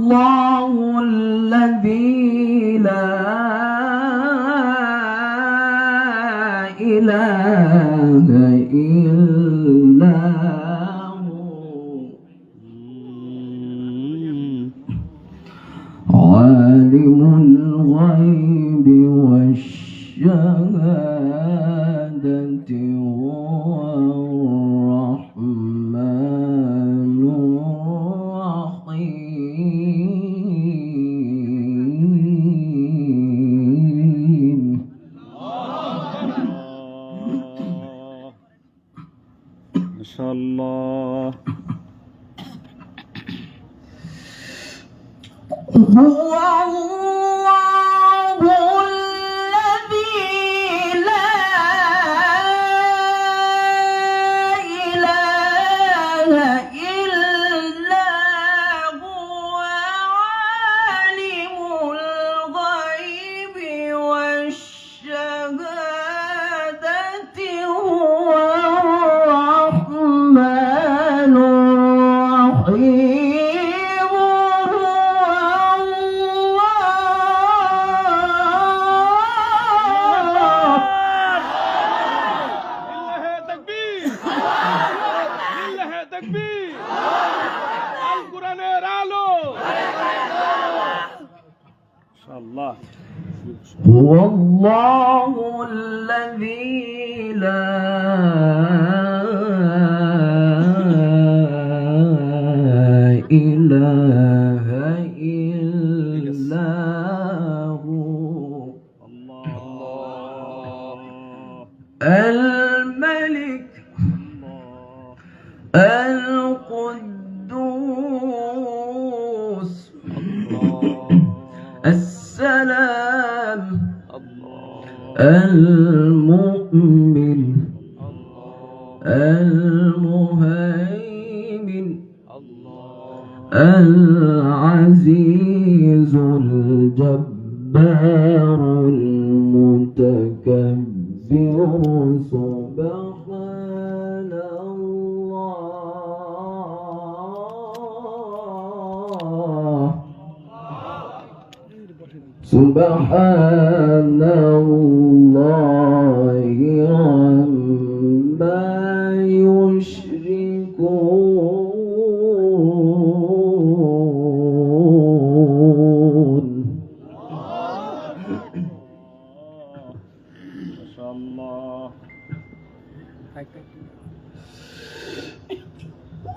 الله الذي لا إله إلا هو عالم الغيب والشهادة هو الرحمن الرحيم. ما شاء الله. هو الله الذي لا إله إلا هو عالم الغيب والشهادة هو الرحمن الرحيم. هو الله الذي لا إله إلا هو الملك القدوس السلام المؤمن المهيمن العزيز الجبار المتكبر سبحان الله سبحان الله عما يشركون. ما شاء الله.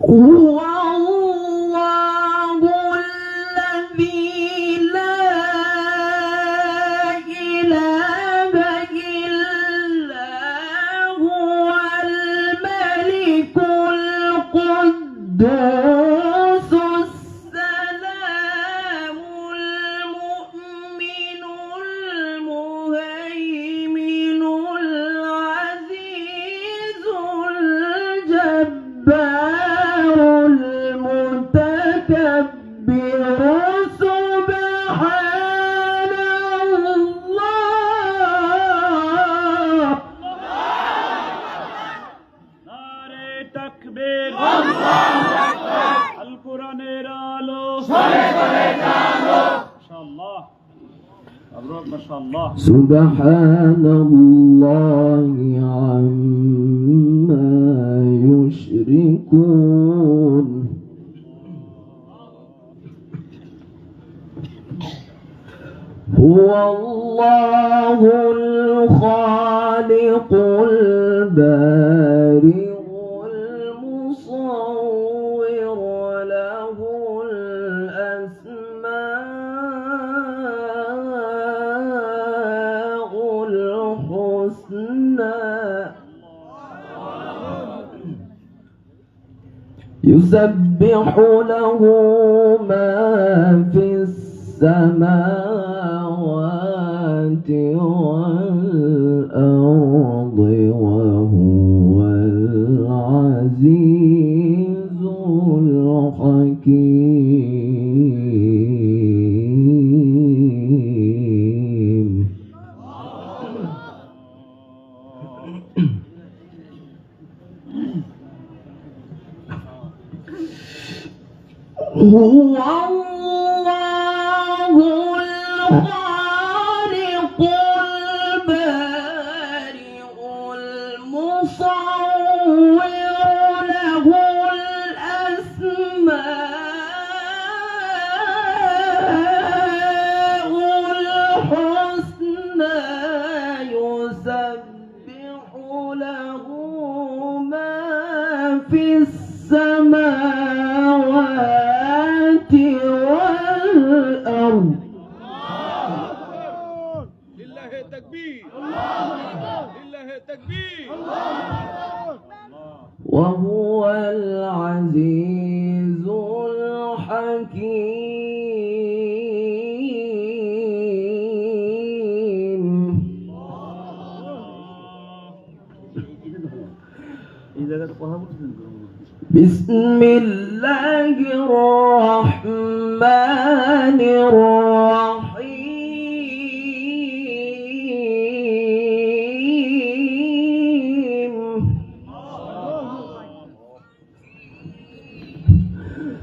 هو الله الذي لا إله إلا هو الملك القدوس السلام المؤمن المهيمن العزيز الجبار المتكبر سبحان الله. নারে তাকবীর, আল কোরআনের আলো, মাশাআল্লাহ, মাবরুক, মাশাআল্লাহ। سبحان الله عما يشركون. هو الله الخالق البارئ المصور له الأسماء الحسنى يسبح له ما في السماوات والأرض وهو العزيز الحكيم. هو الله الخالق البارئ المصور له الأسماء الحسنى يسبح له ما في السماوات والأرض. لله التكبير، لله التكبير. وهو العزيز الحكيم. بسم الله الرحمن الرحيم.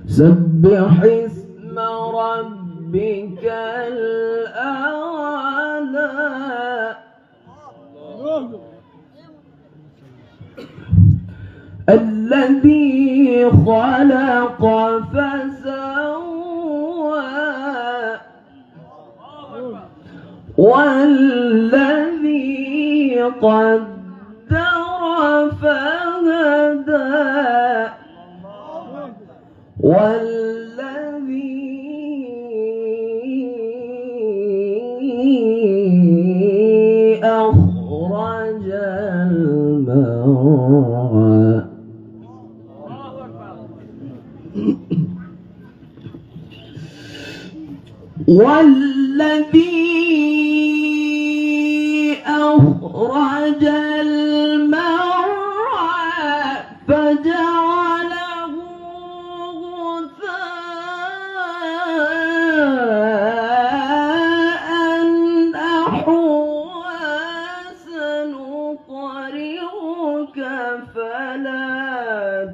سبح اسم ربك الأعلى. الذي خلق فسوى والذي قدر فهدى والذي أخرج المرعى والذي أخرج المرعى فجعله غثاء أحوى سنقرئك فلا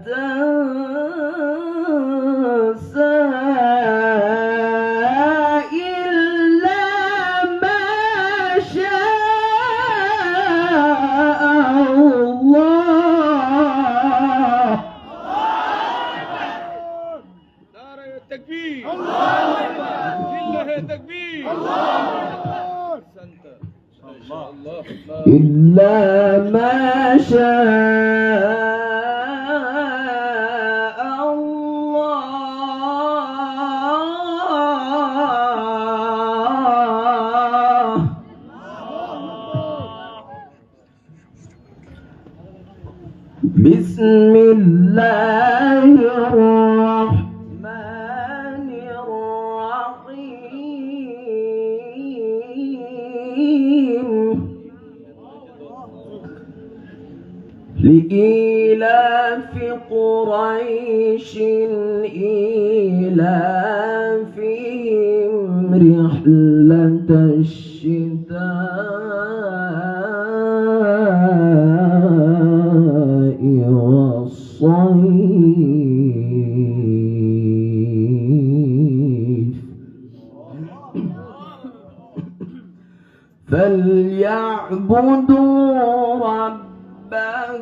تنسى إلا ما شاء الله. بسم الله الرحمن الرحيم. لإيلاف قريش إيلافهم رحلة الشتاء والصيف فليعبدوا رب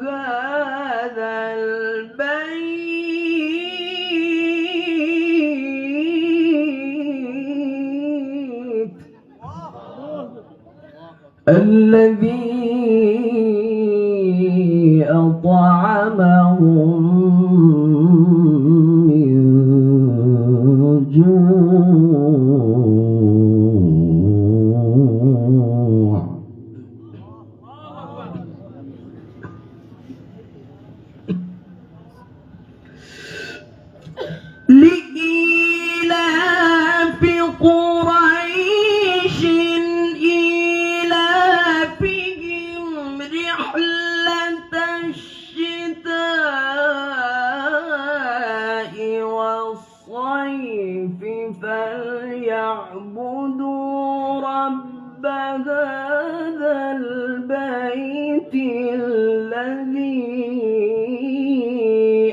هذا البيت الذي أطعمهم من جوع. لإيلاف قريش إيلافهم رحلة الشتاء والصيف فليعبدوا رب هذا البيت الذي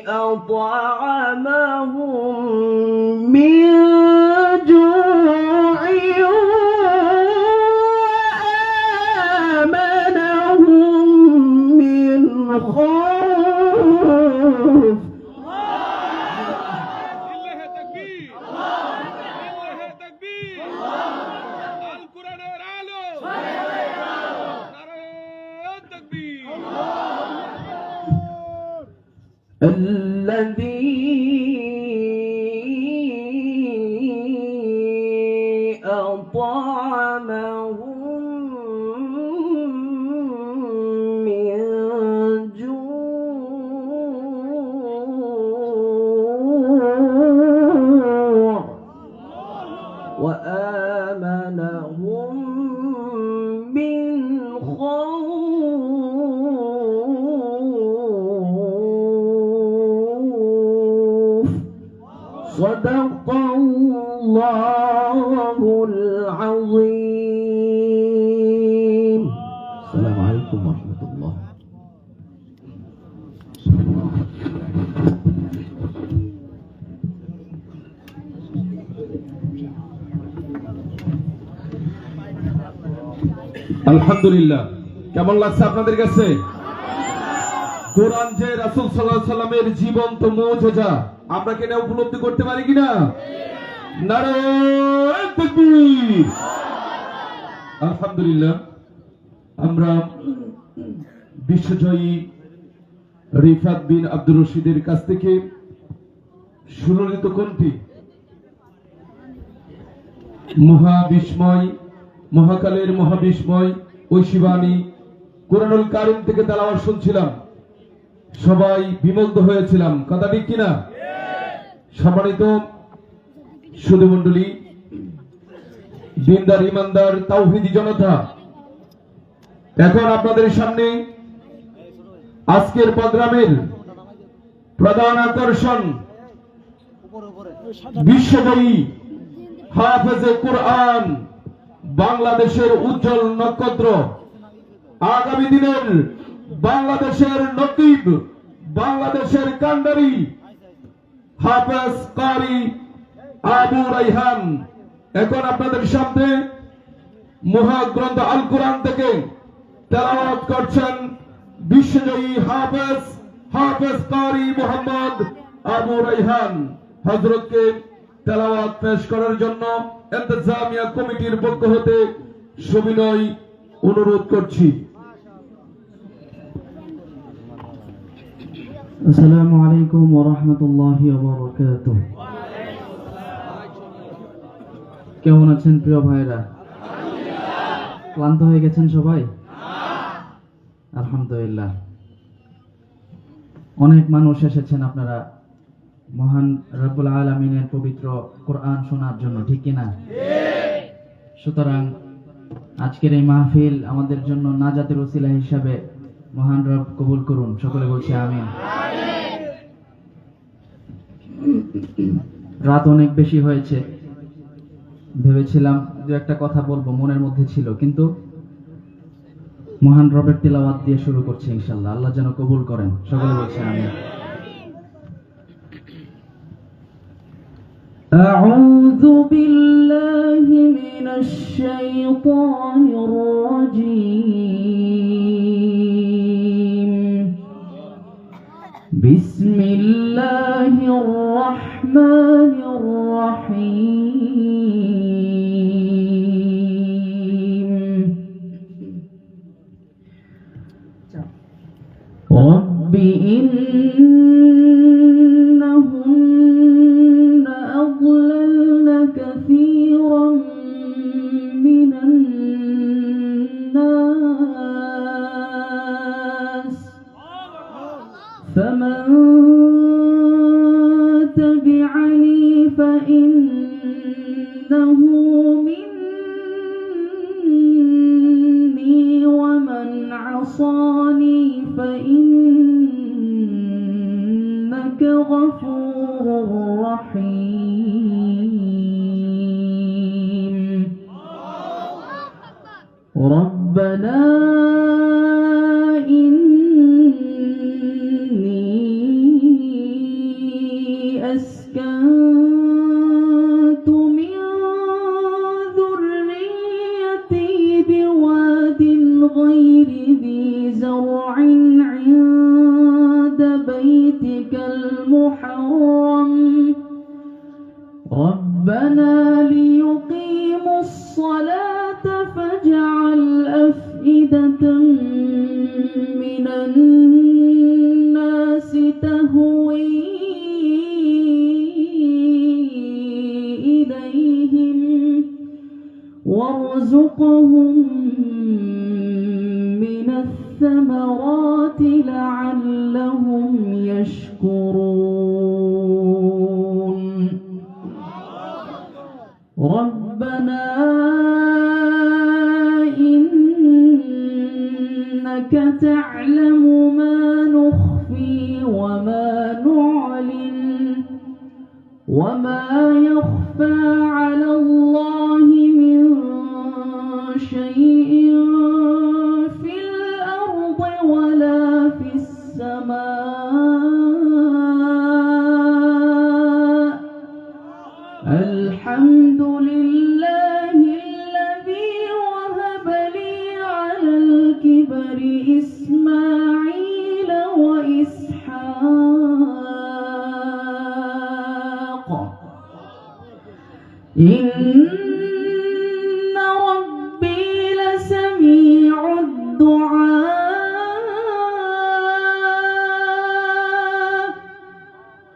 أطعمهم من جوع الذي أطعمهم من جوع وآمنهم من خوف صدق الله العظيم. السلام عليكم ورحمة الله. আলহামদুলিল্লাহ, কেমন লাগছে আপনাদের কাছে? কোরআন যে রাসূল সাল্লাল্লাহু আলাইহি সাল্লামের জীবন্ত মুজিজা, আমরা কি এটা উপলব্ধি করতে পারি কিনা? নারে তাকবীর। আলহামদুলিল্লাহ, আমরা বিশ্বজয়ী রিফাত বিন আব্দুর রশিদের কাছ থেকে সুললিত কোনটি মহাবিস্ময়, মহাকালের মহাবিস্ময় ঐশীবাণী কুরআনুল কারীম থেকে তেলাওয়াত শুনছিলাম, সবাই বিমুগ্ধ হয়েছিলাম। কথা ঠিক কিনা? সম্মানিত সুধীমণ্ডলী, দিনদার ইমানদার তাওহীদি জনতা, এখন আপনাদের সামনে আজকের প্রোগ্রামের প্রধান আকর্ষণ বিশ্বজয়ী হাফেজে কুরআন, বাংলাদেশের উজ্জ্বল নক্ষত্র, আগামী দিনের বাংলাদেশের নকিব, বাংলাদেশের কান্ডারি হাফেজ কারি আবু রায়হান এখন আপনাদের সামনে মহাগ্রন্থ আল কোরআন থেকে তেলাওয়াত করছেন বিশ্বজয়ী হাফেজ কারি মোহাম্মদ আবু রায়হান। হযরতকে তেলাওয়াত পেশ করার জন্য ইন্তেজামিয়া কমিটির পক্ষ হতে সবিনয় অনুরোধ করছি। আসসালামু আলাইকুম ওয়া রাহমাতুল্লাহি ওয়া বারাকাতুহু। কেমন আছেন প্রিয় ভাইরা? ক্লান্ত হয়ে গেছেন সবাই? আলহামদুলিল্লাহ, অনেক মানুষ এসেছেন আপনারা মহান রব্বুল আলামিনের পবিত্র কোরআন শোনার জন্য, ঠিক কিনা? সুতরাং আজকের এই মাহফিল আমাদের জন্য নাজাতের ওসিলা হিসাবে মহান রব কবুল করুন। সকলে বলছি আমিন। রাত অনেক বেশি হয়েছে, ভেবেছিলাম দু একটা কথা বলবো, মনের মধ্যে ছিল, কিন্তু মহান রবের তিলাওয়াত দিয়ে শুরু করছি ইনশাআল্লাহ। আল্লাহ যেন কবুল করেন। সকলে বলছি আমিন। أعوذ بالله من الشيطان الرجيم. بسم الله الرحمن الرحيم. رب إنهن أضللن كثيرا من الناس فمن تبعني فإنه مني ومن عصاني فإنك غفور رحيم. ربنا أسكنت من ذريتي بواد غير ذي زرع عند بيتك المحرم ربنا ليقيموا الصلاة فاجعل أفئدة من الناس تهوي وارزقهم من الثمرات لعلهم يشكرون ربنا إنك تعلم ما نخفي وما نعلن وما يخفى على الله من شيء في الأرض ولا في السماء الحمد لله الذي وهب لي على الكبر إسماعيل وإسحاق إن ربي لسميع الدعاء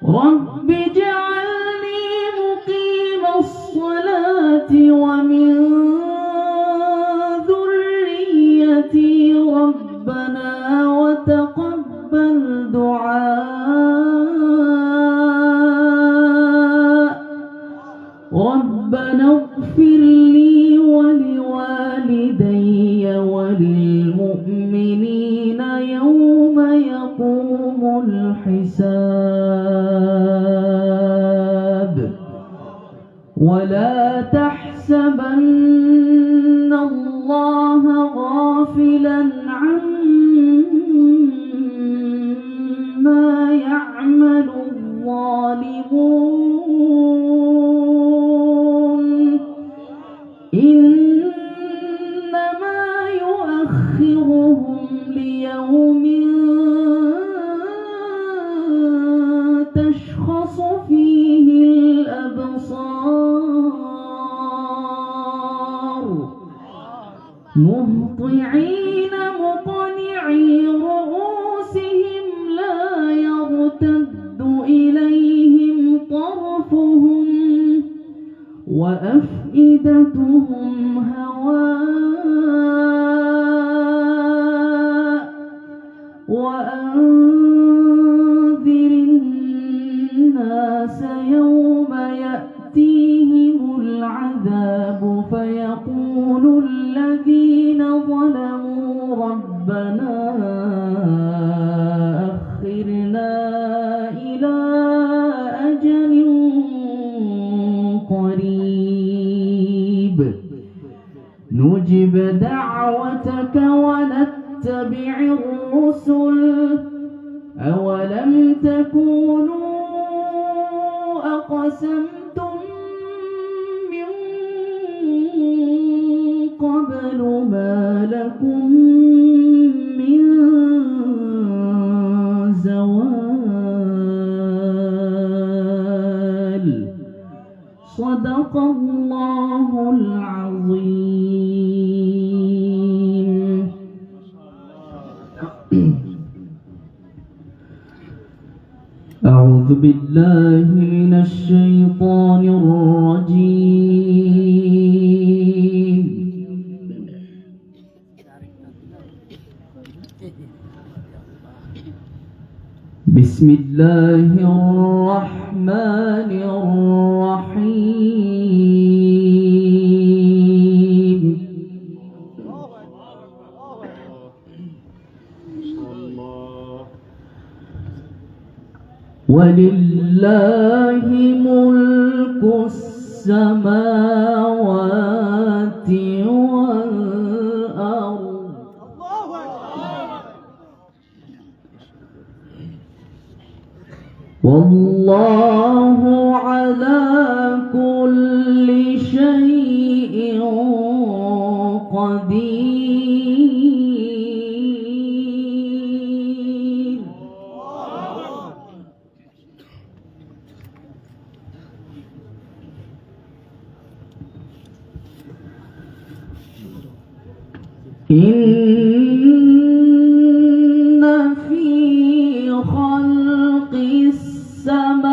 رب اجعلني مقيم الصلاة ومن ذريتي ربنا وتقبل دعاء ربنا اغفر لي ولوالدي وللمؤمنين يوم يقوم الحساب ولا تحسبن الله غافلا عما يعمل الظالمون إنما يؤخرهم ليوم تشخص فيه الأبصار مهطعين مقنعي رؤوسهم لا يرتد إليهم طرفهم وأفئدتهم هواء وأنذر الناس يوم يأتيهم العذاب فيقول الذين ظلموا ربنا أخرنا إلى أجل قريب نجب دعوتك ونتبع الرسل أولم تكونوا أقسمتم من قبل ما لكم من زوال صدق الله العظيم أعوذ بالله من الشيطان الرجيم بسم الله الرحمن الرحيم ولله ملك السماوات والأرض والله على كل شيء قدير إن في خلق السماوات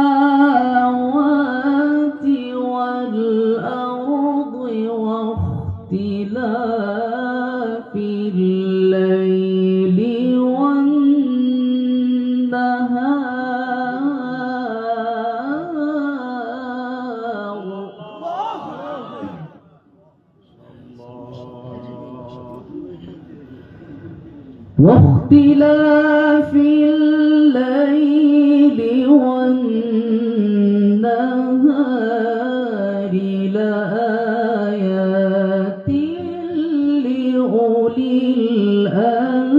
والأرض واختلاف الليل والنهار لآيات لأولي الألباب.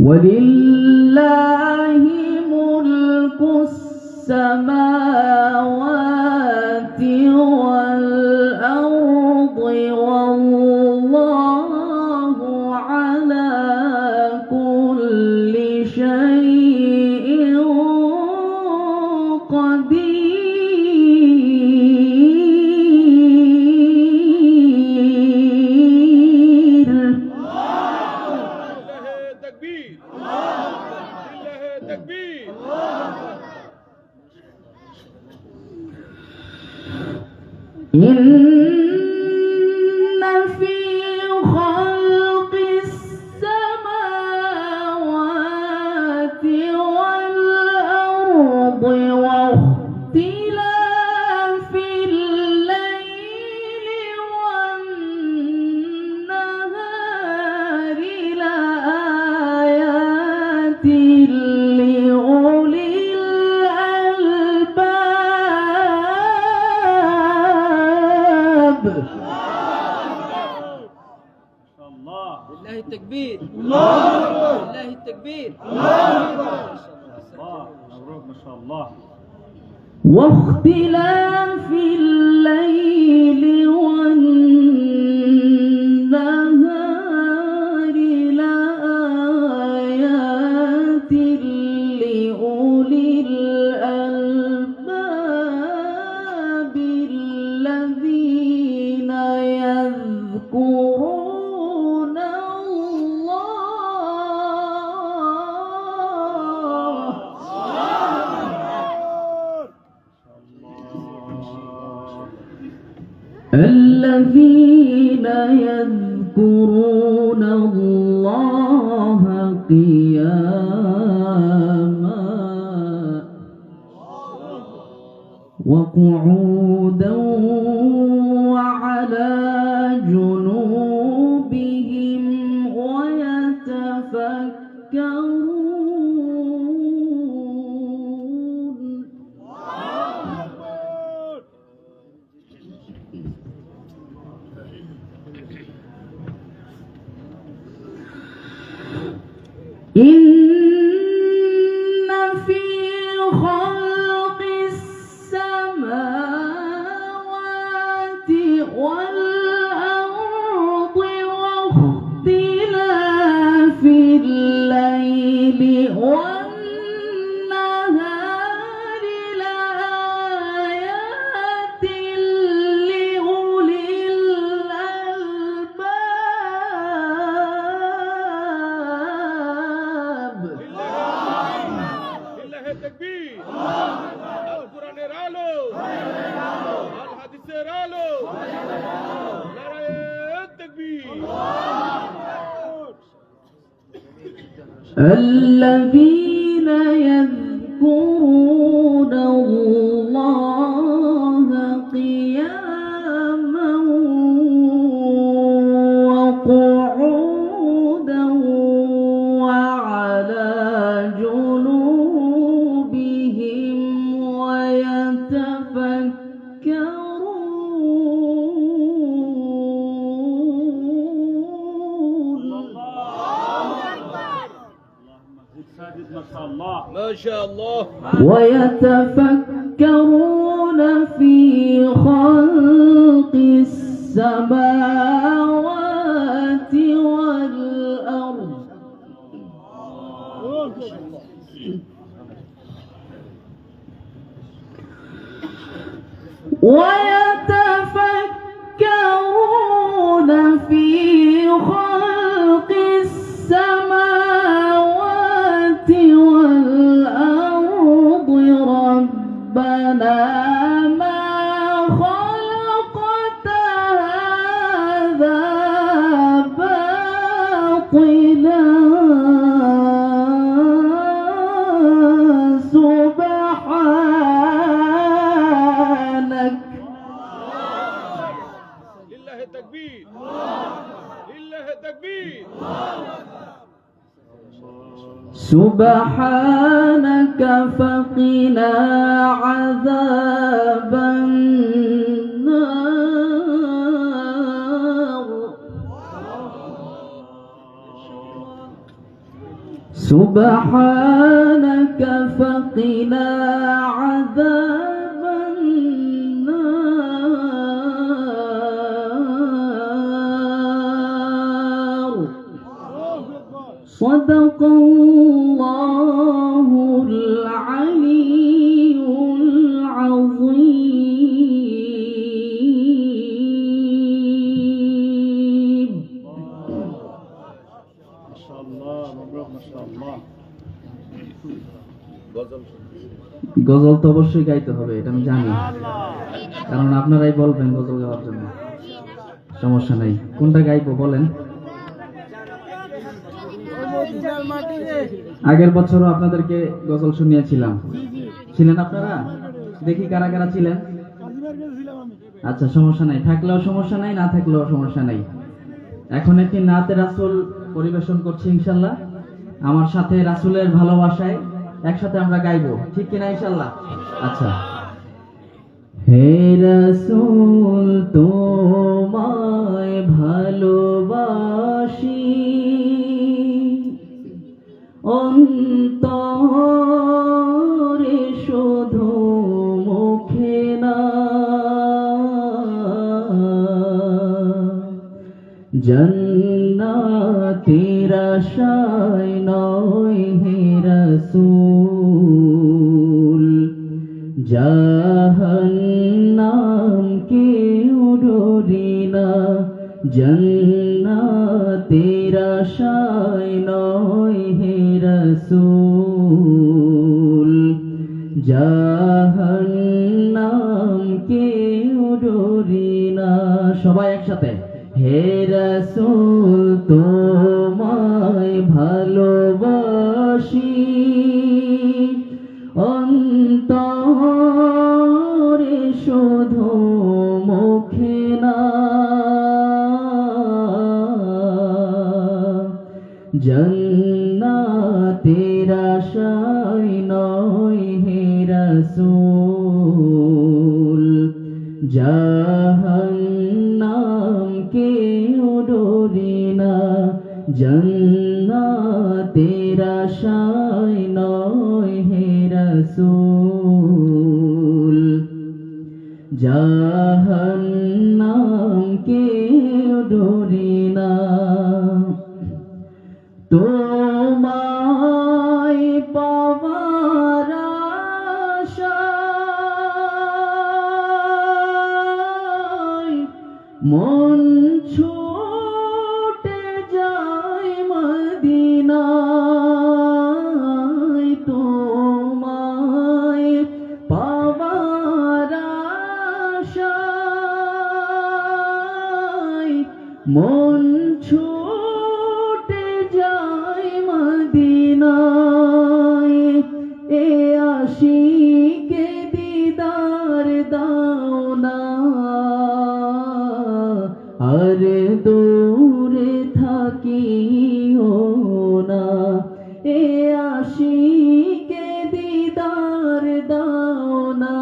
ولله ملك السماوات والأرض والله على كل شيء قدير. تكبير لله تكبير. إن في خلق السماوات والأرض واختلاف الليل والنهار لآيات لأولي الألباب. الله لله التكبير. الله لله التكبير. الله مبروك ما شاء الله. واختلاف الليل والنهار لآيات لأولي الألباب الذين يذكرون الذين يذكرون الله قياما وقعودا وعلى جنوبهم ويتفكرون. إن في خلق السماوات والأرض واختلاف الليل والنهار لآيات لأولي الألباب. لله تكبير. القرآن رالو الحديث رالو نعرة تكبير. الذين يذكرون الله قياما وقعودا وعلى جنوبهم ويتفكرون. ما شاء الله. ما شاء الله. ويتفكرون في خلق السماوات والأرض ويتفكرون في خلق السماوات والأرض ربنا ما خلقت سبحانك لله التكبير لله التكبير سبحانك فقنا عذاب النار سبحانك فقنا عذاب النار صدق الله العلي العظيم ما شاء الله مبروك ما شاء الله গজল তো অবশ্যই গাইতে হবে, এটা আমি জানি, কারণ আপনারাই বলবেন গজল গাওয়ার জন্য। সমস্যা নাই, কোনটা গাইবো বলেন? আগের বছরও আপনাদেরকে গজল শুনিয়েছিলাম, ছিলেন আপনারা? দেখি কারা কারা ছিলেন। আচ্ছা সমস্যা নাই, থাকলেও সমস্যা নাই, না থাকলেও সমস্যা নাই। এখন একটি নাতে রাসূল পরিবেশন করছি ইনশাল্লাহ, আমার সাথে রাসূলের ভালোবাসায় একসাথে আমরা গাইবো, ঠিক কিনা ইনশাল্লাহ? আচ্ছা। হে রাসূল তোমায় ভালোবাসি অন্তরে শুধু মুখে না, জান্নাতের আশায় নয় হে রাসূল, জাহান্নাম কেউ ডরি না, জান্নাতের আশায় নয় হে রাসূল, জাহান্নাম কেউ ডরি না। সবাই একসাথে, হে রাসূল তোমায় ভালোবাসি অন্তরে শুধু মুখে না, জান্নাতের আশায় নয় হে রাসূল, জাহান্নাম কেউ ডরি না, জান্নাতের আশায় নয় হে রাসূল, জাহান্নাম কেউ ডরি না। তোমায় পাওয়ার আশায় মন ছুটে যায় মদিনায়, তোমায় পাওয়ার আশায় মন ছুটে যায় মদিনায়, এ আশিকে দিদার দাও না, আর দূরে থাকিও না, এ আশিকে দিদার দাও না,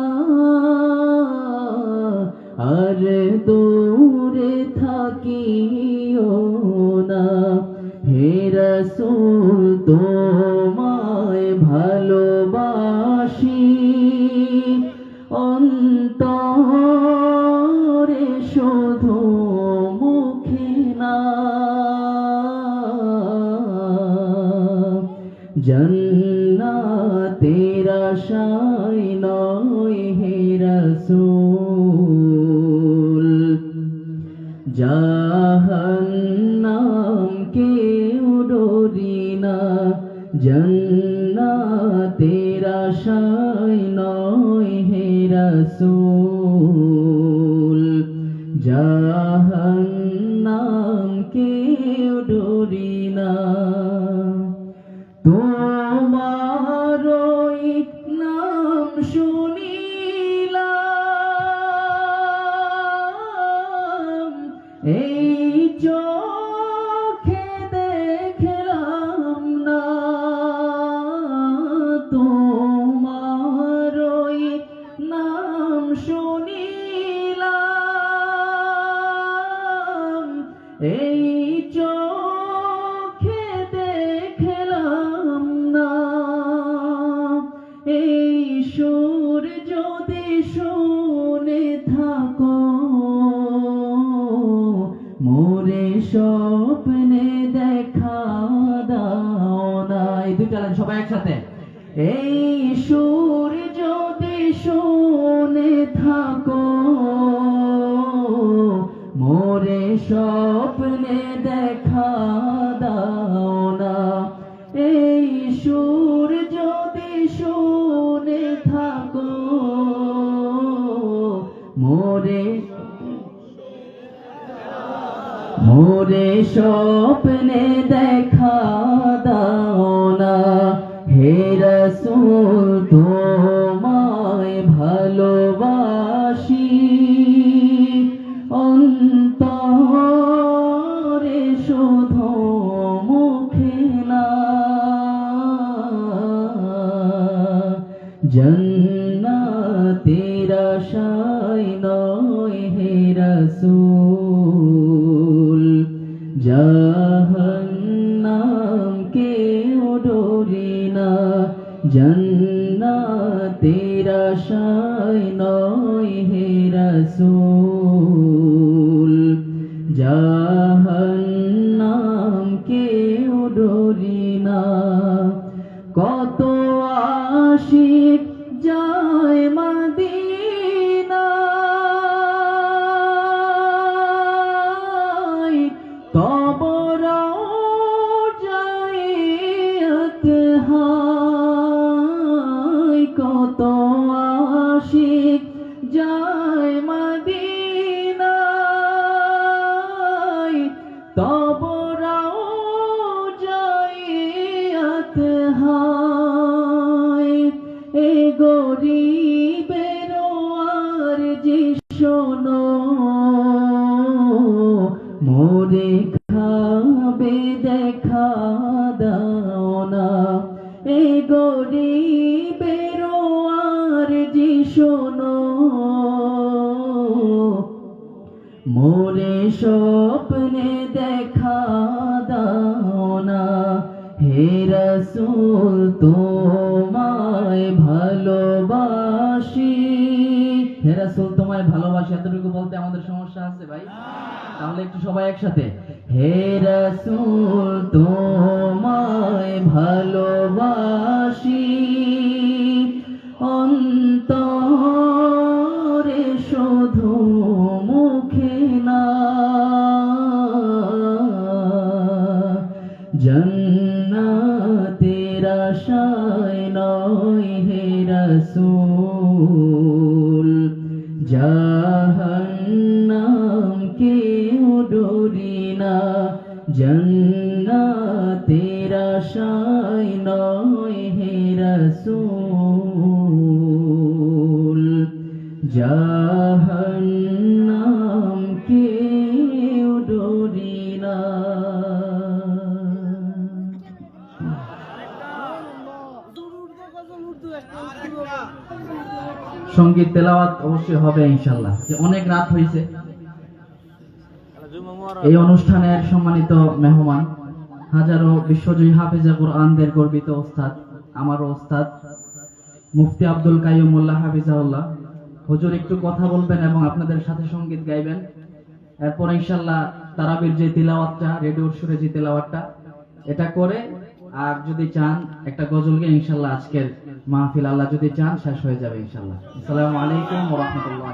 আর দূরে থাকিও না। হে রাসূল তোমায় ভালোবাসি অন্তরে শুধু মুখে না, জান্নাতের আশায় নয় হে রাসূল, জাহান্নাম কেউ ডরি না, জান্নাতের আশায় নয় হে রাসূল, জাহান্নাম কেউ ডরি না। তোমার নাম এই চোখে দেখলাম না তোমার ওই নাম শুনিলাম, এই চোখে দেখলাম না, এই সুর যদি শুনে থাকো মোরে স্বপ্নে দেখা দাও না। এই দুইটা লাইন সবাই একসাথে। এই সুর যদি শুনে থাকো মোরে স্বপ্নে দেখা দাও না, এই সুর যদি শুনে থাকো মোরে স্বপ্নে দেখা দাও না। হে রাসূল তোমায় ভালোবাসি অন্তরে শুধু মুখে না, জান্নাতের আশায় নয় হে রাসূল, জাহান্নাম কেউ ডরি না, জান্নাতের আশায় নয় হে রাসূল, জাহান্নাম কেউ ডরি না। কত আশিক যায় মদিনায়, তব রওজায় হায়, কত আশিক যায় মদিনায়, তব রওজায় হায়, এ গরিবের আরজি শোনো মোরে খাবে দেখা দাও না, এ গরিবের আরজি শোনো মোরে স্বপ্নে দেখা দাও না। হে রাসূল তোমায় ভালোবাসি, হে রাসূল তোমায় ভালোবাসি, এতটুকু বলতে আমাদের সমস্যা আছে ভাই? তাহলে একটু সবাই একসাথে, হে রাসূল তোমায় ভালোবাসি অন্তরে শুধু মুখে না, জান্নাতের আশায় নয় হে রাসূল, জাহান্নাম কেউ ডরি না, জান্নাতের আশায় নয় হে রাসূল, জাহান্নাম কেউ ডরি না। সঙ্গীত তেলাওয়াত অবশ্যই হবে ইনশাআল্লাহ। যে অনেক রাত হয়েছে, এই অনুষ্ঠানের সম্মানিত মেহমান হাজারো বিশ্বজয়ী হাফেজে কোরআনদের গর্বিত ওস্তাদ, আমারও ওস্তাদ মুফতি আব্দুল কাইয়ুম মোল্লা হাফিজাহুল্লাহ হুজুর একটু কথা বলবেন এবং আপনাদের সাথে সঙ্গীত গাইবেন। এরপর ইনশাআল্লাহ তারাবির যে তিলাওয়াতটা, রেডিওর সুরে যে তিলাওয়াতটা, এটা করে আর যদি চান একটা গজল গিয়ে ইনশাআল্লাহ আজকের মাহফিল আল্লাহ যদি চান শেষ হয়ে যাবে ইনশাআল্লাহ। আসসালামু আলাইকুম ওয়া রাহমাতুল্লাহি ওয়া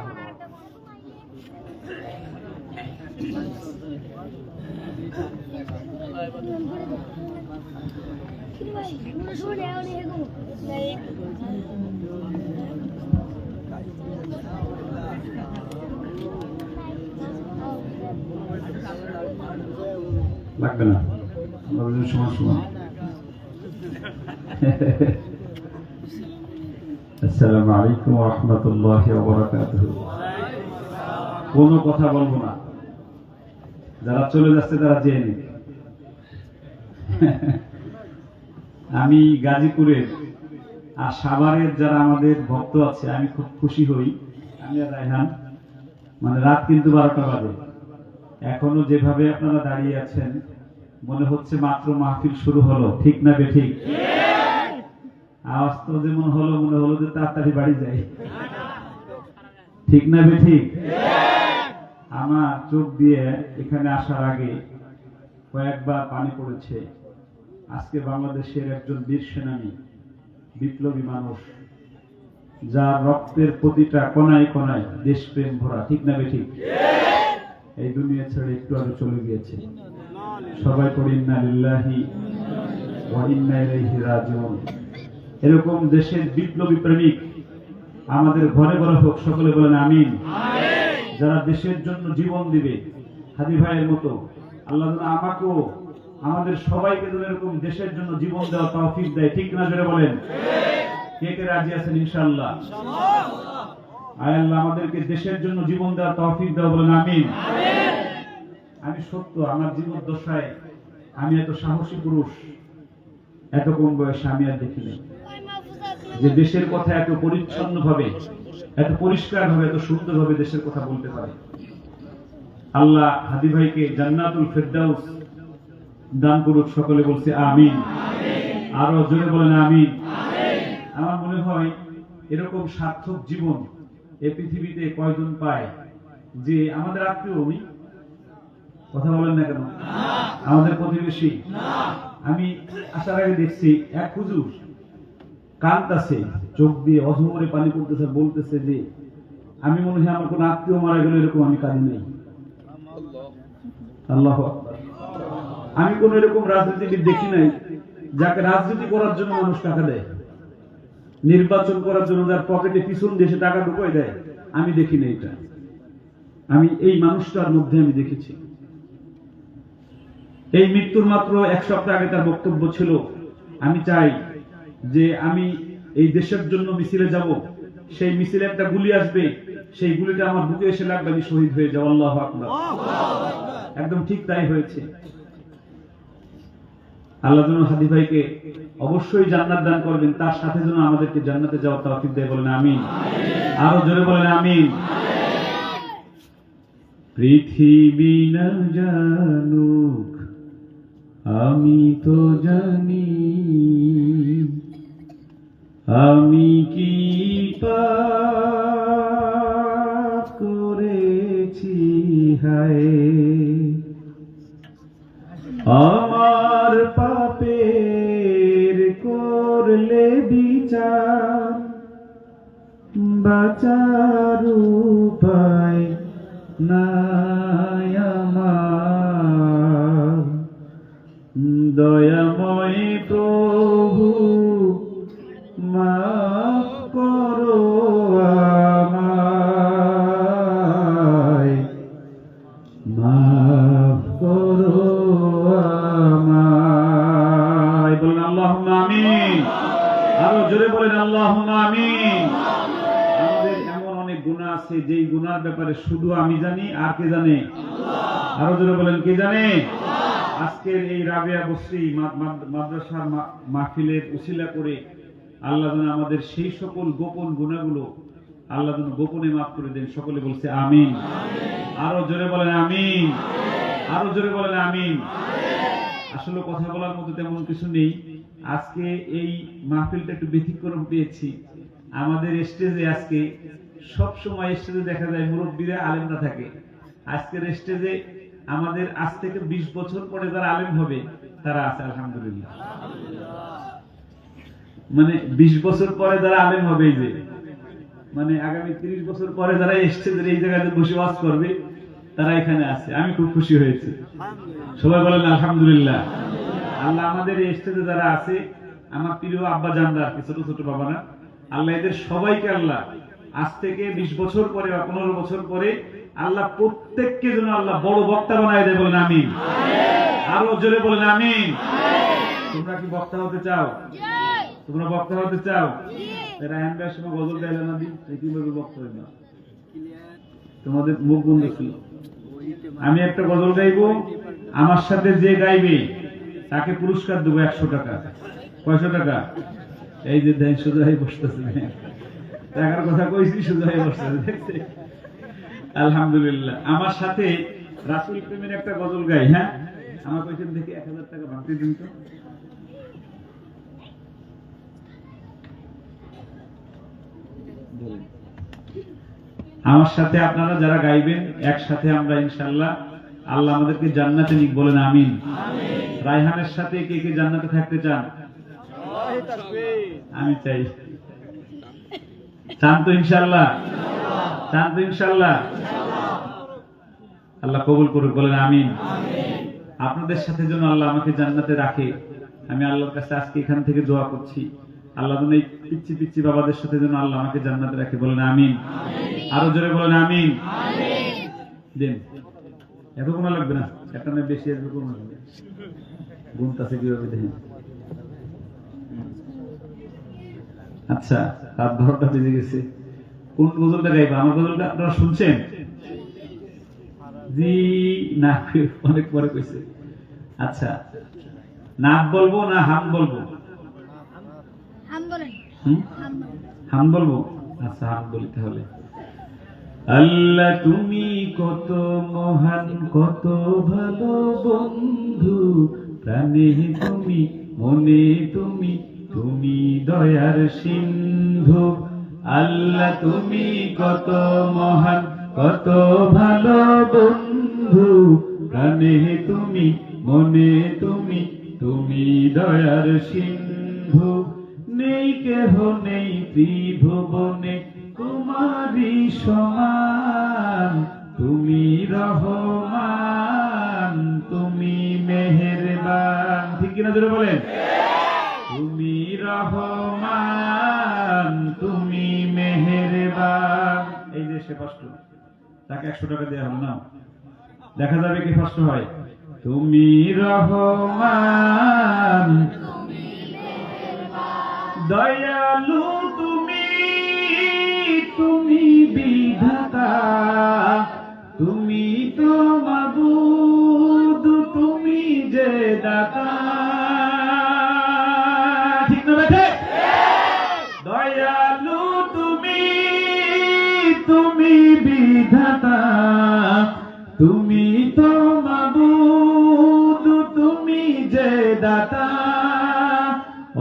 লাগবে না, আমাদের সমান সমান। আসসালামু আলাইকুম ওয়া রাহমাতুল্লাহি ওয়া বারাকাতুহু। কোনো কথা বলবো না, যারা চলে যাচ্ছে তারা জেনে। আমি গাজীপুরের আর সাভারের যারা আমাদের ভক্ত আছে আমি খুব খুশি হই। আমি আর রায়হান মানে রাত কিন্তু 12টা বাজে, এখনো যেভাবে আপনারা দাঁড়িয়ে আছেন মনে হচ্ছে মাত্র মাহফিল শুরু হলো, ঠিক না বেঠিক? আওয়াজ তো যেমন হলো মনে হলো যে তাড়াতাড়ি বাড়ি যাই, ঠিক না বেঠিক? আমার চোখ দিয়ে এখানে আসার আগে কয়েকবার পানি পড়েছে। আজকে বাংলাদেশের একজন বীর সেনানী, বিপ্লবী মানুষ, যার রক্তের প্রতিটা কণায় কণায় দেশপ্রেম ভরা, ঠিক না বেঠিক? এই দুনিয়া ছেড়ে একটু আগে চলে গিয়েছে। সবাই পড়ি ইন্না লিল্লাহি ওয়া ইন্না ইলাইহি রাজিউন। এরকম দেশের বিপ্লবী প্রেমিক আমাদের ঘরে ঘরে হোক, সকলে বলেন আমিন। যারা দেশের জন্য জীবন দিবে হাদি ভাইয়ের মতো, আল্লাহ যেন আমাকেও আমাদের সবাইকে যেন এরকম দেশের জন্য জীবন দেওয়া তৌফিক দেয়, ঠিক না? জোরে বলেন কে কে রাজি আছেন ইনশাআল্লাহ? আয় আল্লাহ আমাদেরকে দেশের জন্য জীবন দেওয়া তৌফিক দাও, বলেন আমিন। আমি সত্য আমার জীবন দশায় আমি এত সাহসী পুরুষ এত কম বয়সে আমি আর দেখিনি, যে দেশের কথা এত পরিচ্ছন্ন ভাবে, এত পরিষ্কার ভাবে, এত সুন্দর ভাবে দেশের কথা বলতে পারে। আল্লাহ হাদি ভাইকে জান্নাতুল ফেরদাউস দান করুক, সকলে বলছে আমিন। আরো জোরে বলেন আমিন। আমার মনে হয় এরকম সার্থক জীবন এই পৃথিবীতে কয়জন পায়? যে আমাদের আত্মীয়, উনি কথা বলেন না কেন, আমাদের প্রতিবেশী। আমি আসার আগে দেখছি এক হুজুর কাঁদতেছে, চোখ দিয়ে অঝমরে পানি পড়তেছে, বলতেছে যে আমি মনে হয় আমার কোন আত্মীয় মারা গেল এরকম আমি কাঁদি নাই। আল্লাহু আকবার। আমি কোন এরকম রাজনীতিবিদ দেখি নাই যাকে রাজনীতি করার জন্য মানুষ টাকা দেয়, নির্বাচন করার জন্য যার পকেটে পিছন দেশে টাকা ঢুকাই দেয়, আমি দেখি না এটা। আমি এই মানুষটার মধ্যে আমি দেখেছি। এই মৃত্যুর মাত্র 1 সপ্তাহ আগে তার বক্তব্য ছিল, আমি চাই যে আমি এই দেশের জন্য মিছিলে যাব, সেই মিছিলে একটা গুলি আসবে, সেই গুলিটা আমার বুকে এসে লাগবে, আমি শহীদ হয়ে যাব। আল্লাহু আকবার। একদম ঠিক তাই হয়েছে। আল্লাহ যেন হাদি ভাইকে অবশ্যই জান্নাত দান করবেন, তার সাথে যেন আমাদেরকে জান্নাতে যাওয়ার তৌফিক দেয়, বলেন আমিন। আরো জোরে বলেন আমিন। পৃথিবী না জানুক আমি তো জানি, আমি কি পাপ করেছি হায়, আমার পাপের করলে বিচার, বাঁচার উপায় নাই আমার, দয়াময় প্রভু মাফ করো আমায়, মাফ করো আমায়। বলেন আল্লাহুম্মা আমিন। আরো জোরে বলেন আল্লাহুম্মা আমিন। আমাদের এমন অনেক গুনাহ আছে যেই গুনার ব্যাপারে শুধু আমি জানি, আর কে জানে? আরো জোরে বলেন কে জানে? আজকের এই রাবেয়া বস্রি মাদ্রাসার মাহফিলের উসিলা করে আল্লাহ যেন আমাদের সেই সকল গোপন গুনাহগুলো আল্লাহ যেন গোপনে মাফ করে দেন, সকলে বলছে আমিন। আরো জোরে বলেন আমিন। আরো জোরে বলেন আমিন। আসলে কথা বলার মতো তেমন কিছু নেই। আজকে এই মাহফিলটা একটু ব্যতিক্রম পেয়েছি। আমাদের স্টেজে আজকে সব সময় স্টেজে দেখা যায় মুরব্বীরা আলেমরা থাকে। আজকের স্টেজে আমাদের আজ থেকে 20 বছর পরে যারা আলেম হবে তারা আছে আলহামদুলিল্লাহ। মানে 20 বছর পরে যারা আলেম হবে, এই যে মানে আগামী 30 বছর পরে যারা স্টেজের এই জায়গায় বসে ওয়াজ করবে তারা এখানে আছে। আমি খুব খুশি হয়েছি। সবাই বলেন আলহামদুলিল্লাহ। আল্লাহ আমাদের এই স্টেজে যারা আছে, আমার প্রিয় আব্বা জানরা, ছোট ছোট বাবারা, আল্লাহ এদের সবাইকে আল্লাহ আজ থেকে 20 বছর পরে বা 15 বছর পরে আল্লাহ প্রত্যেককে যেন আল্লাহ বড় বক্তা বানায় দেয়, বলেন আমিন। আরো জোরে বলেন আমিন। তোমরা কি বক্তা হতে চাও? তোমরা বক্তা হতে চাও? এরা হ্যান্ডের সময় গজল গাইলে না দিন, কিভাবে বক্তা হইল? তোমাদের মুখ বন্ধ ছিল। আমি একটা গজল গাইবো, আমার সাথে যে গাইবে তাকে পুরস্কার দেবো 100 টাকা। 500 টাকা? এই যে দেন সোজা হয়ে বসতেছে, টাকার কথা কইছি, সোজা হয়ে বসতেছে, দেখছে? আলহামদুলিল্লাহ। আমার সাথে রাসূল প্রেমের একটা গজল গাই। হ্যাঁ, আমার কইছেন দেখি 1000 টাকা ভাঙতে দিন তো। আমার সাথে আপনারা যারা গাইবেন একসাথে আমরা ইনশাআল্লাহ, আল্লাহ আমাদেরকে জান্নাতে নিক, বলেন আমিন। রায়হানের সাথে কে কে জান্নাতে থাকতে চান? আমি চাই। চান তো ইনশাআল্লাহ? চান তো ইনশাআল্লাহ? আল্লাহ কবুল করুক, বলেন আমিন। আপনাদের সাথে যেন আল্লাহ আমাকে জান্নাতে রাখে, আমি আল্লাহর কাছে আজকে এখান থেকে দোয়া করছি। আল্লাহ যেন এই পিচ্ছি পিচ্ছি বাবাদের সাথে যেন আল্লাহ আমাকে জান্নাতে রাখে, বলেন আমিন। আরো জোরে বলেন আমিন। দেন, এত কোনো লাগবে না, একটা না বেশি আসবে, কোনো লাগবে গুনতাছে কিভাবে দেখেন। আচ্ছা, রাত 12টা বেজে গেছে। কোন গজলটা গাইবা? আমার গজলটা আপনারা শুনছেন? জি না, অনেক পরে কইছে। আচ্ছা, নাম বলবো না হাম বলবো? হাম বলবো। আচ্ছা, হাম বলি তাহলে। আল্লাহ তুমি কত মহান, কত ভালো বন্ধু, প্রাণে তুমি, মনে তুমি, তুমি দয়ার সিন্ধু। আল্লাহ তুমি কত মহান, কত ভালো বন্ধু, প্রাণে তুমি, মনে তুমি, তুমি দয়ার সিন্ধু। নেই কেহ নেই ত্রিভুবনে তোমারি সমান, তুমি রহমান, তুমি মেহেরবান। ঠিক কিনা জোরে বলেন? তুমি রহমান, তুমি মেহেরবান। এই যে সে ফার্স্ট, তাকে 100 টাকা দেওয়া হলো না, দেখা যাবে কি ফার্স্ট হয়। তুমি রহমান, দয়ালু তুমি, তুমি বিধাতা, তুমি তো মাবুদ, তুমি যে দাতা। ঠিক না বেঠে? দয়ালু তুমি, তুমি বিধাতা, তুমি তো মাবুদ, তুমি যে দাতা।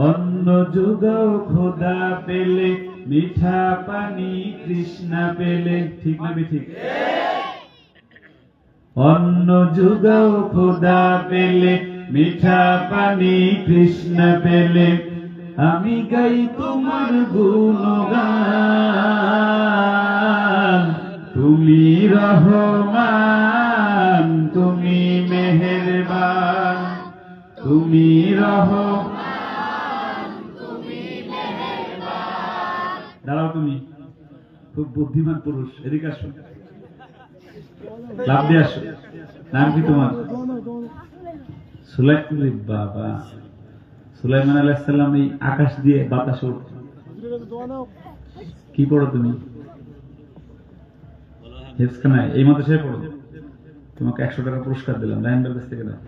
অন্য যুগ খোদা পেলে, মিঠা পানি তৃষ্ণা পেলে। ঠিক না ঠিক? অন্য যুগ খোদা পেলে, মিঠা পানি তৃষ্ণা পেলে, আমি গাই তোমার গুণগান। তুমি রহমান, তুমি মেহেরবান, তুমি রহমান। দাঁড়াও, তুমি খুব বুদ্ধিমান পুরুষ, এদিকে আসো, লাভ দিয়ে আসো। নাম কি তোমার? সুলাইমান। বাবা, সুলাইমান আলাইহিস সালাম এই আকাশ দিয়ে বাতাস উঠত। কি পড়ো তুমি? হেফজখানায় এই মাদ্রাসায় পড়ো? তোমাকে 100 টাকা পুরস্কার দিলাম, রায়হানের কাছ থেকে দাও।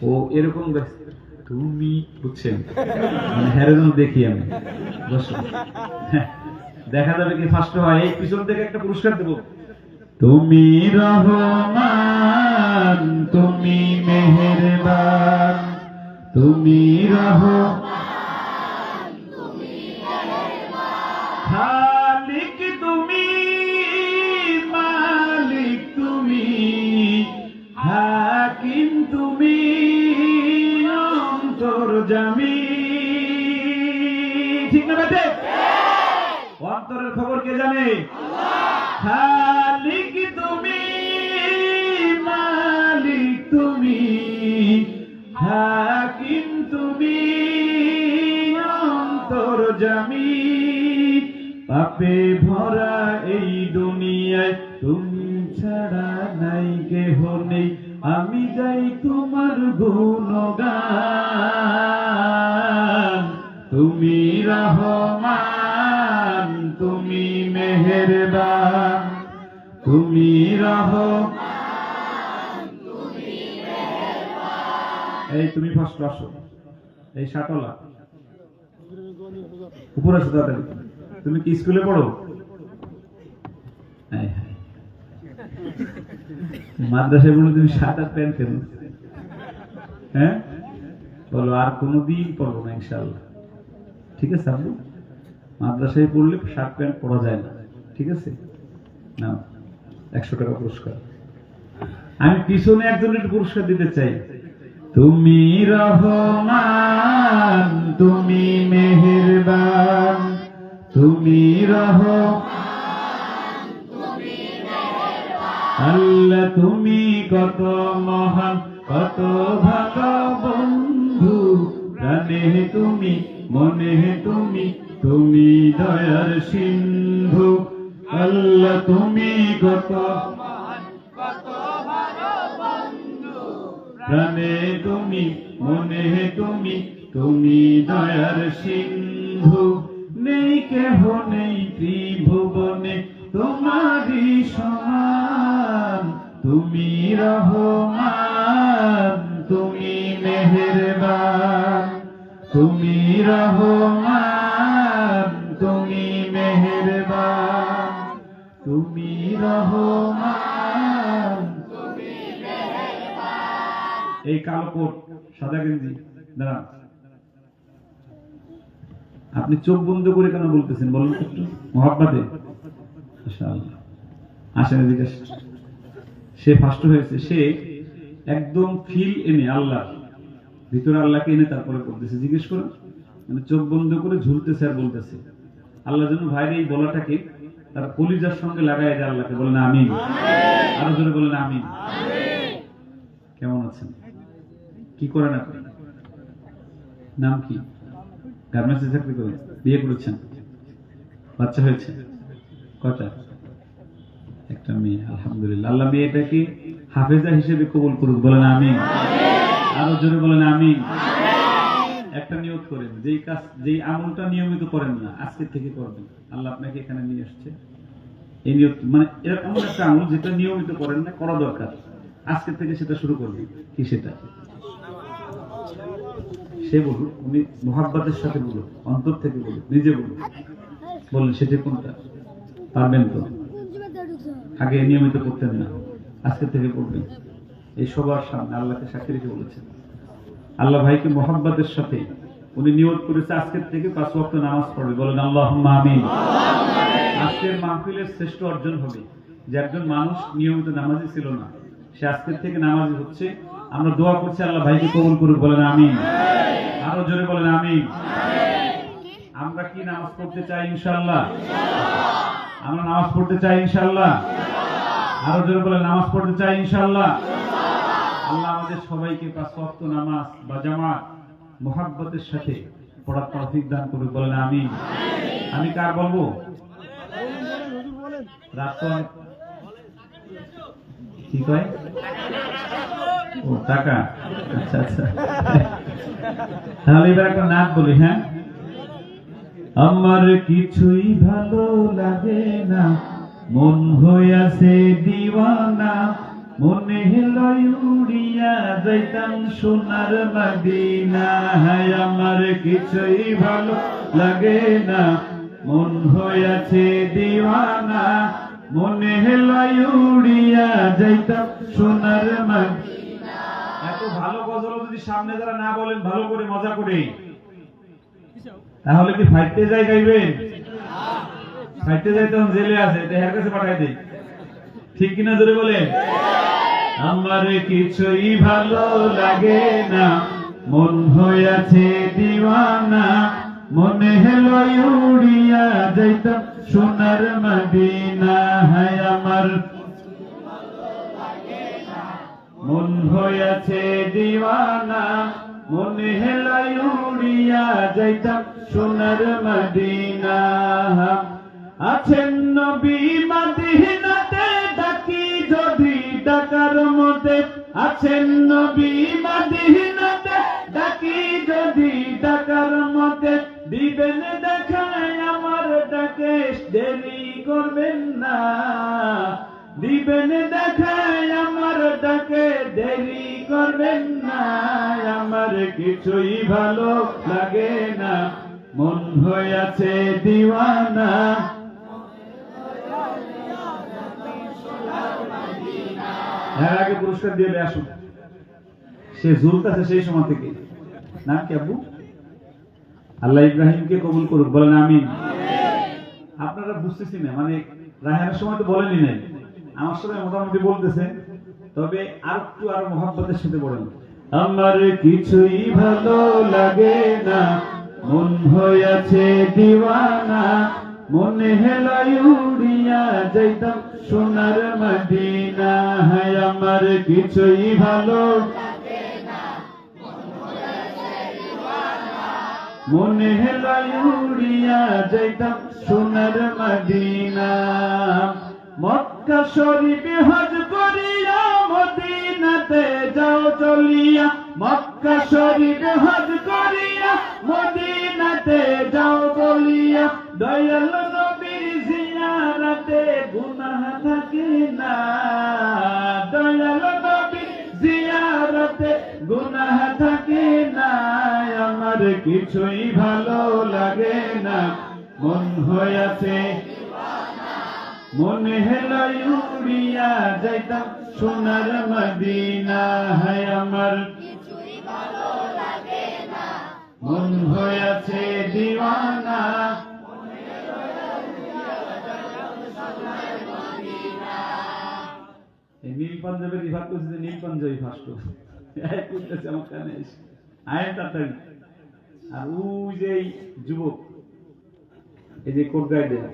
ও এরকম তুমি বুঝছেন, মানে হেরেন দেখি আমি। দেখা যাবে কি ফার্স্ট হয়। এই পিছন থেকে একটা পুরস্কার দেব। তুমি রহমান, তুমি মেহেরবান, তুমি রহমান, তুমি মেহেরবান। খালিক তুমি, মালিক তুমি, হাকিম তুমি, অন্তর্যামী। ঠিক না বেটে? অন্তরের খবর কে জানে? খালিক তুমি, মালিক তুমি, হাকিম তুমি, অন্তর্যামী। পাপে ভরা এই দুনিয়ায় তুমি ছাড়া নাই কেহ নেই, আমি গাই তোমার গুণগান। তুমি রহমান, তুমি মেহেরবান, তুমি এই তুমি ফার্স্ট আসো, এই শাটলা উপরে আসো তাড়াতাড়ি। তুমি কি স্কুলে পড়ো? হায় হায়। মাদ্রাসায় পড়লে তুমি শার্ট আর প্যান্ট কেন? হ্যাঁ বলো, আর কোনোদিন পড়বো না ইনশাআল্লাহ। ঠিক আছে আব্বু, মাদ্রাসায় পড়লে শার্ট প্যান্ট পরা যায় না, ঠিক আছে না? 100 টাকা পুরস্কার। আমি পিছনে একজনের পুরস্কার দিতে চাই। তুমি রহমান, তুমি মেহেরবান, তুমি আল্লাহ, তুমি কত মহান, কত ভালো বন্ধু, প্রাণে তুমি, মনে তুমি, তুমি দয়ার সিন্ধু। আল্লাহ তুমি কত মহান, কত ভালো বন্ধু, প্রাণে তুমি, মনে তুমি, তুমি দয়ার সিন্ধু। নেই কেহ নেই ত্রিভুবনে তোমারই সমান, তুমি রহমান, তুমি মেহেরবান, তুমি রহমান, তুমি মেহেরবান, তুমি রহমান, তুমি মেহেরবান। এই কালো কোট সাদা গেঞ্জি, দাঁড়ান। আপনি চোখ বন্ধ করে কেন বলতেছেন বলুন একটু মহাব্বাতে? মাশাআল্লাহ। আসেন এদিকে। সে ফার্স্ট হয়েছে, সে একদম ফিল এনে আল্লাহ ভিতরে আল্লাহকে এনে তারপরে করতেছে। জিজ্ঞেস করুন, মানে চোখ বন্ধ করে ঝুলতেছে আর বলতেছে। আল্লাহ যেন ভাইয়ের এই বলাটাকে তার কলিজার সঙ্গে লাগায় দেয়। আল্লাহকে বলেন আমিন, আরো জোরে বলেন আমিন। কেমন আছেন? কি করেন আপনি? নাম কি? গার্মেন্টসে চাকরি করেন? বিয়ে করেছেন? বাচ্চা হয়েছে? কয়টা? একটা মেয়ে, আলহামদুলিল্লাহ। আল্লাহ মেয়েটাকে হাফেজা হিসেবে কবুল করুক, বলেন আমিন। আরো জোরে বলেন আমিন। একটা নিয়ত করেন, যেই কাজ, যেই আমলটা নিয়মিত করেন না, আজকে থেকে করবেন। আল্লাহ আপনাকে এখানে নিয়ে আসছে, এই নিয়ত, মানে এরকম একটা আমল যেটা নিয়মিত করেন না, করা দরকার। আজকে থেকে সেটা শুরু করবেন। কি সেটা? সে বলুন, উনি মোহাব্বতের সাথে বলুন, অন্তর থেকে বলুন, নিজে বলুন। বললেন সেটা কোনটা? পারবেন তো? আগে নিয়মিত করতেন না, আজকে থেকে করবেন। এই সবার সামনে আল্লাহকে সাক্ষী রেখে বলেছেন। আল্লাহ ভাইকে মোহাব্বতের সাথে উনি নিয়ত করেছে আজকের থেকে 5 ওয়াক্ত নামাজ পড়বে। বলেন আল্লাহুম্মা আমিন। আজকের মাহফিলের শ্রেষ্ঠ অর্জন হবে যে একজন মানুষ নিয়মিত নামাজি ছিল না, সে আজকের থেকে নামাজি হচ্ছে। আমরা দোয়া করছি আল্লাহ ভাইকে কবুল করুক, বলেন আমিন। আরো জোরে বলেন আমিন। আমরা কি নামাজ পড়তে চাই ইনশাআল্লাহ? আমরা নামাজ পড়তে চাই ইনশাআল্লাহ। আরো জোরে বলেন নামাজ পড়তে চাই ইনশাআল্লাহ। আল্লাহ আমাদের সবাইকে 5 ওয়াক্ত নামাজ বা জামাত মুহাব্বতের সাথে পড়ার তৌফিক দান করুক, বলেন আমিন। আমি কার বলবো? রাত তো কি কয়? ও টাকা, আচ্ছা আচ্ছা। তাহলে এবার একটা নাচ বলি। হ্যাঁ, আমার কিছুই ভালো লাগে না, মন হইয়াছে দিওয়ানা, মনে লয় উড়িয়া যাইতাম সোনার মদিনা। আমার কিছুই ভালো লাগে না, মন হইয়াছে দিওয়ানা, মনে লয় উড়িয়া যাইতাম সোনার মদিনা। এত ভালো গজল যদি সামনে যারা না বলেন ভালো করে মজা করে, তাহলে কি ফাইটতে যাই গাইবেন? ফাইটতে যাই তখন জেলে আছে, এর কাছে পাঠাই দেই। ঠিক কিনা জোরে বলেন? আমার কিছুই ভালো লাগে না, মন হইয়াছে দিওয়ানা, মনে লয় উড়িয়া যাইতাম সোনার মদিনা। হায় আমার মন হইয়াছে দিওয়ানা, মনে লয় উড়িয়া যাইতাম সোনার মদিনা। আছেন নবী মদিনাতে, ডাকি যদি ডাকার মতে, আছেন নবী মদিনাতে, ডাকি যদি ডাকার মতে, দিবেন দেখায় আমার ডাকে, দেরি করবেন না। দিবেন দেখায় আমার ডাকে দেরি করবেন না, আমার কিছুই ভালো লাগে না, মন হয়েছে দিওয়ানা। এর আগে পুরস্কার দিয়ে আসুন, সে ঝুলতেছে সেই সময় থেকে। নাম কি আব্বু? আল্লাহ ইব্রাহিমকে কবুল করুক, বলেন আমিন। আপনারা বুঝতেছি না, মানে রায়হানের সময় তো বলেনি নাই, আমার সময় মোটামুটি বলতেছে, তবে আরো মহব্বতের সাথে বলেন। আমার কিছুই ভালো লাগে না, মন হয়েছে দিওয়ানা, মনে হেলাই উড়িয়া যাইতাম সোনার মদিনা। হায় আমার কিছুই ভালো মনে হেলাই উড়িয়া যাইতাম সোনার মদিনা। মক্কা শরীফে হজ করিয়া মদিনাতে যাও চলিয়া, মক্কা শরীফে হজ করিয়া মদিনাতে যাও চলিয়া, দয়াল নবীর জিয়ারতে গুনাহ থাকে না, দয়াল নবীর জিয়ারতে গুনাহ থাকে না। আমার কিছুই ভালো লাগে না, মন হয়েছে মনে হেলাই উড়িয়া যাইতাম সোনার মদিনা। হায় আমার মন হয়েছে দিওয়ানা। এই নীল পাঞ্জাবের বিভাগ করছে, নীল পাঞ্জাবি ফার্স্ট করতেছে আমার কানে এসে আয় তাড়াতাড়ি। আর ওই যে যুবক, এই যে কোট গায়ে দেয়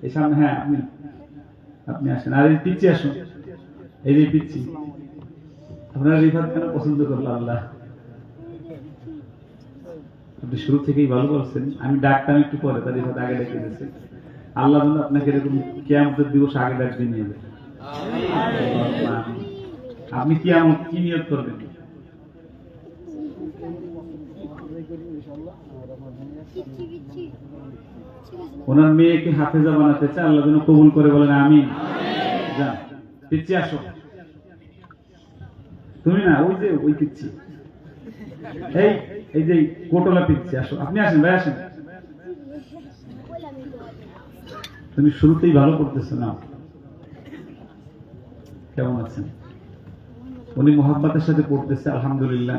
এই সামনে, হ্যাঁ আপনি আসেন, আর এই পিচ্ছি আসুন, এই যে পিচ্ছি। আপনারা রিফাত কেন পছন্দ করলো আল্লাহ? আপনি শুরু থেকেই ভালো করছেন, আমি ডাকতাম একটু পরে, তার রিফাত আগে ডেকে দিয়েছে। আল্লাহ বলে আপনাকে এরকম কিয়ামতের দিবস আগে ডাকবে নিয়ে যাবে। আপনি কিয়ামত কি নিয়ত করবেন? ওনার মেয়েকে হাফেজা বানাতে চায়, আল্লাহ যেন কবুল করে, বলেন আমিন। যান পিচ্ছি আসো, তুমি না ওই পিচ্ছি, এই যে কোটলা পিচ্ছি, আসো আপনি আসেন, ভাই আসেন। তুমি শুরুতেই ভালো করতেছো না, কেমন আছেন? উনি মোহাব্বতের সাথে পড়তেছে, আলহামদুলিল্লাহ।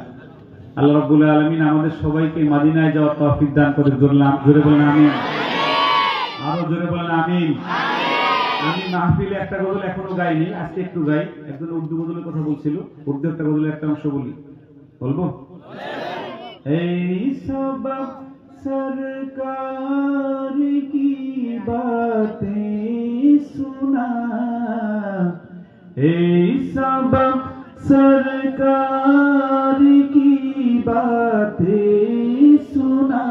আল্লাহ রাব্বুল আলামিন আমাদের সবাইকে মদিনায় যাওয়ার তৌফিক দান করে, জোরে বলেন আমিন, আরো জোরে বলেন আমিন। আমি মাহফিলে একটা গজল এখনো গাইনি, আজকে একটু গাই। একজন উর্দু গজলের কথা বলছিল, উর্দু একটা গজলের একটা অংশ বলবো। এই সব সরকার কি বাতেं सुना, এই সব सरकार की बातें सुना,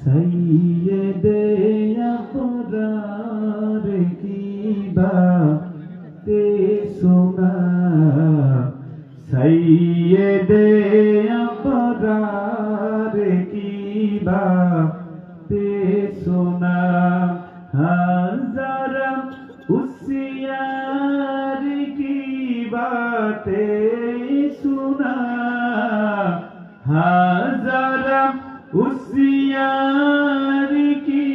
सैयदे अबरार की बातें सुना, सैयदे अबरार की बातें सुना। हज़ारा उस यार की बातें सुना, हज़ारा उस यार की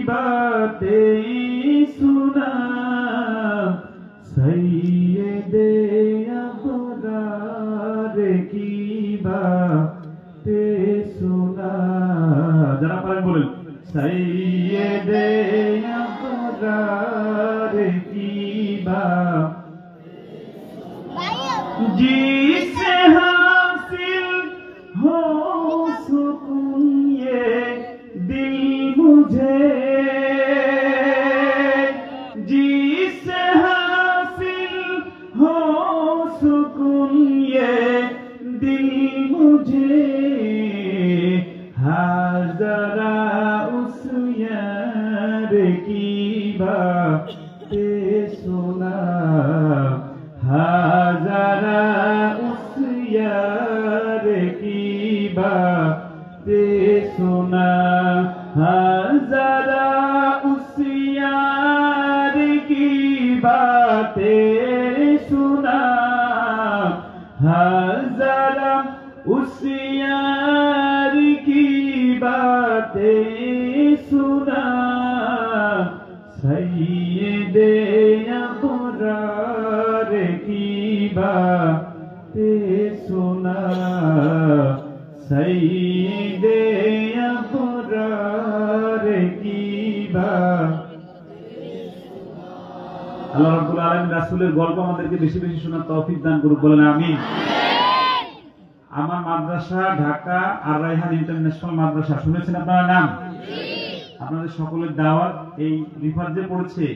बातें सुना, सैयदे अबरार की बातें सुना। जरा पढ़ें, बोलें सैयदे अबरार की जिसे हासिल हो सुकून ये दिल मुझे, जिसे हासिल हो सुकून ये दिल मुझे, हाज़रा उस यार की बातें सुना, हाज़रा उस यार की बातें सुना, हाज़रा उस यार की बातें सुना, हज़ारा उस यार की बातें सुना, सैयदे अबरार की बातें सुना, सैयदे अबरार की बात। আল্লাহ রাব্বুল আলামিন রাসূলের গল্প আমাদেরকে বেশি বেশি শোনার তৌফিক দান করুক, বলেন আমিন। আমার মাদ্রাসা ঢাকা আর রায়হান ইন্টারন্যাশনাল মাদ্রাসা, শুনেছেন আপনারা নাম? আপনাদের সকলের দাওয়াত। এই রিফাত যে পড়ছে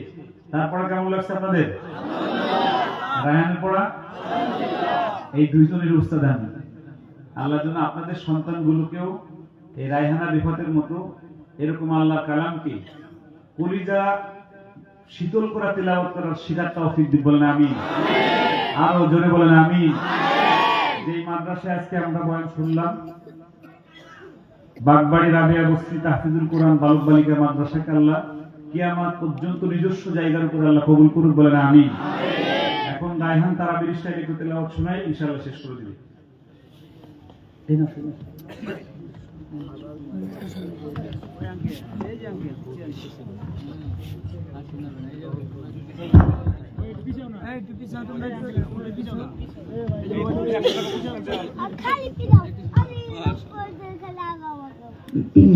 তার পড়া কেমন লাগছে আপনাদের? রায়হানের পড়া এই দুইজনের উস্তাদ আমি। আল্লাহর জন্য আপনাদের সন্তানগুলোকেও এই রায়হানা রিফাতের মতো এরকম আল্লাহর কালামকে কলিজা শীতল করা তিলাওয়াত করার শিখার তৌফিক দিন, বলেন আমিন। আরো জোরে বলেন আমিন। যে মাদ্রাসায় আজকে আমরা বয়ান শুনলাম, বাগবাড়ি রাবিয়া বস্তি তাহফিজুল কোরআন বালক বালিকা মাদ্রাসাকে আল্লাহ কিয়ামত পর্যন্ত নিজস্ব জায়গার উপর আল্লাহ কবুল করুক, বলেন আমিন। এখন রায়হান তারাবির স্টাইলে একটু তেলাওয়াত শোনাই, ইনশাআল্লাহ শেষ করে দিবে।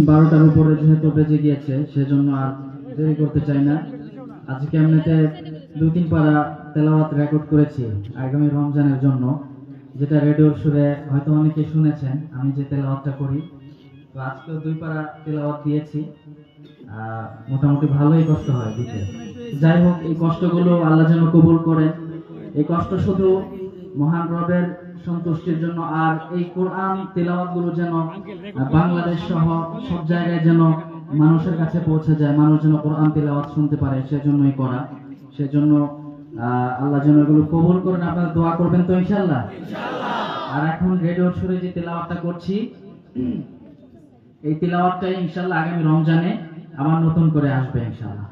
বারোটার উপরে যেহেতু বেজে গিয়েছে সেজন্য আর দেরি করতে চাই না। আজকে এমনিতে 2-3 পারা তেলাওয়াত রেকর্ড করেছি আগামী রমজানের জন্য, যেটা রেডিওর সুরে হয়তো অনেকে শুনেছেন আমি যে তেলাওয়াতটা করি। তো আজকেও 2 পারা তেলাওয়াত দিয়েছি, মোটামুটি ভালোই কষ্ট হয় দিতে। যাই হোক, এই কষ্টগুলো আল্লাহ যেন কবুল করেন। এই কষ্ট শুধু মহান রবের সন্তুষ্টির জন্য, আর এই কোরআন তেলাওয়াত গুলো যেন বাংলাদেশ সহ সব জায়গায় যেন মানুষের কাছে পৌঁছে যায়, মানুষ যেন কোরআন তেলাওয়াত শুনতে পারে, সেজন্যই করা। সেজন্য আল্লাহ যেন এগুলো কবুল করেন। আপনারা দোয়া করবেন তো ইনশাআল্লাহ। আর এখন রেডিওর সুরে যে তেলাওয়াতটা করছি, এই তেলাওয়াতটাই ইনশাআল্লাহ আগামী রমজানে আবার নতুন করে আসবে ইনশাআল্লাহ।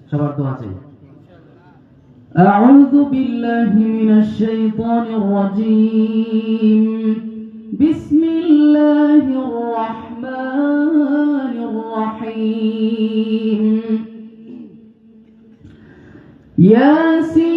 সবার দোয়া চাই। أعوذ بالله من الشيطان الرجيم. بسم الله الرحمن الرحيم. ياسين